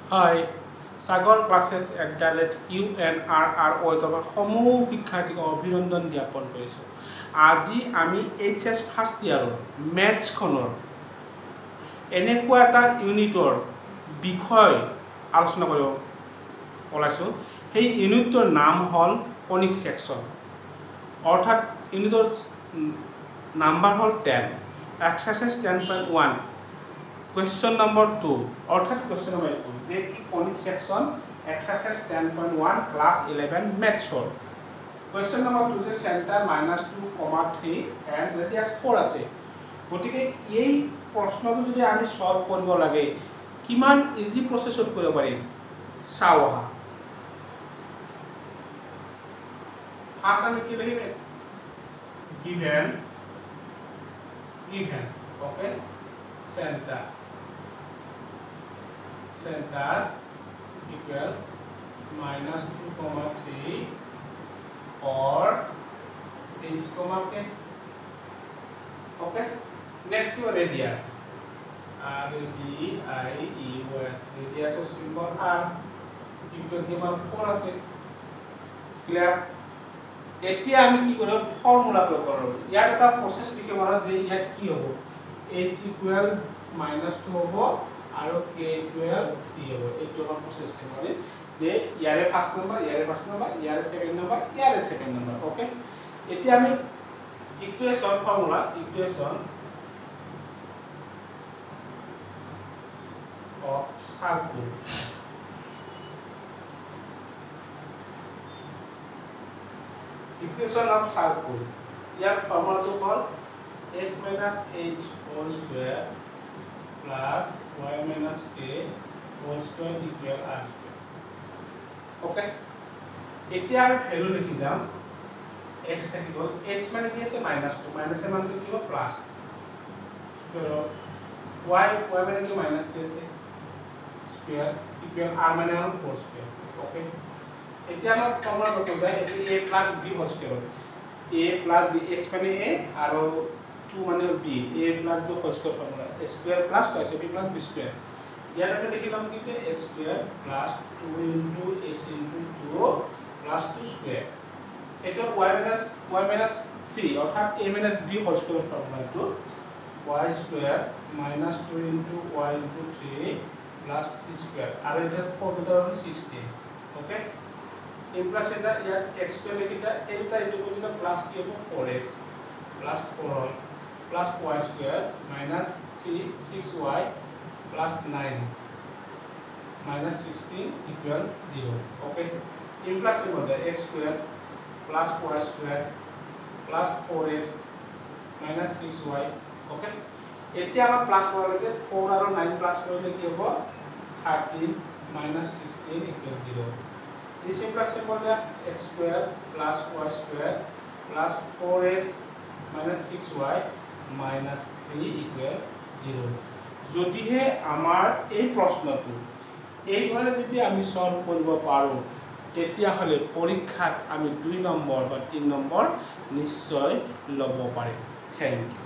Hi, Sagar classes @UNRRO তথা সমূহ শিক্ষাৰ্থীক অভিনন্দন জ্ঞাপন কৰিছোঁ। আজি আমি HS ফাৰ্ষ্ট ইয়াৰৰ মেথছখনৰ এনেকুৱা এটা ইউনিটৰ বিষয় আলোচনা কৰিব ওলাইছোঁ। সেই ইউনিটৰ নাম হ'ল কনিক সেকশন, অৰ্থাৎ ইউনিটৰ নাম্বাৰ হ'ল 10, এক্সাৰসাইজ 10.1, question number 2, অর্থাৎ question number 2 যে কি কনিক section exercise 10.1 class 11 ম্যাথছৰ question number 2 যে সেন্টাৰ -2,3 and radius 4 আছে। গতিকে এই প্ৰশ্নটো যদি আমি সলভ কৰিব লাগে কিমান ইজি প্ৰসেছত কৰিব পাৰিম চাও আহা। ফাৰ্স্ট আমি কি লিখিম given okay center equal -2,3 or h, okay. Next to radius, radius, radius is symbol r equal to 4 আছে clear। এতিয়া আমি কি করব ফর্মুলা প্রয়োগ করব। ইয়াত এটা প্রসেস লিখে মারা যে ইয়াত কি হবে h equal -2 হ'ব আৰু k equal 3 হ'ব। এইটো আমাৰ প্ৰসেস মানে যে ইয়াৰে ফাৰ্স্ট নাম্বাৰ ইয়াৰে সেকেন্ড নাম্বাৰ ইয়াৰে সেকেন্ড নাম্বাৰ ওকে। এতিয়া আমি equation formula equation of circle equation of circle ইয়াৰ ফৰ্মুলাটো হ'ল x - h whole square plus y - k whole square equal r square okay. এতিয়া আমি ভ্যালু লিখি যাম x থাকিব h মানে কি আছে -2 মাইনাস এর মান কি হ'ব প্লাস স্কয়ার y মানে কি -3 আছে স্কয়ার ইকুয়াল r মানে হ'ল 4 স্কয়ার ওকে। এতিয়া আমাৰ ফৰ্মুলা কত যায় এটি a plus b whole square a plus b x মানে a আৰু 2 মানে b a plus b whole square formula a square plus twice b plus b square. ইয়াত আমি লিখিলাম কি যে x square plus 2 into x into 2 plus 2 square. এটা y minus 3 অর্থাৎ a minus b whole square ফর্মুলাটো y square minus 2 into y into 3 plus 3 square আৰু এটা 4 to the 16 ওকে। ইমপ্লাস এটা ইয়াত x স্কয়ার লিখিটা এটা ইটো কৰিলে প্লাস কি হ'ব 4x plus 4 plus y square minus 3 6y plus 9 minus 16 equal 0 okay। ইমপ্লাস মধ্যে x square plus y square plus 4x minus 6y okay। এতিয়া আমাৰ প্লাস কৰা যে 4 আৰু 9 প্লাস কৰিলে কি হ'ব 13 minus 16 equal 0। This simple symbol is x square plus y square plus 4x minus 6y minus 3 equal 0। যদিহে আমাৰ এই প্ৰশ্নটো এই ধৰণে যদি আমি সলভ কৰিব পাৰো তেতিয়া হলে পৰীক্ষাত আমি 2 নম্বৰ বা 3 নম্বৰ নিশ্চয় লব পাৰিম। Thank U.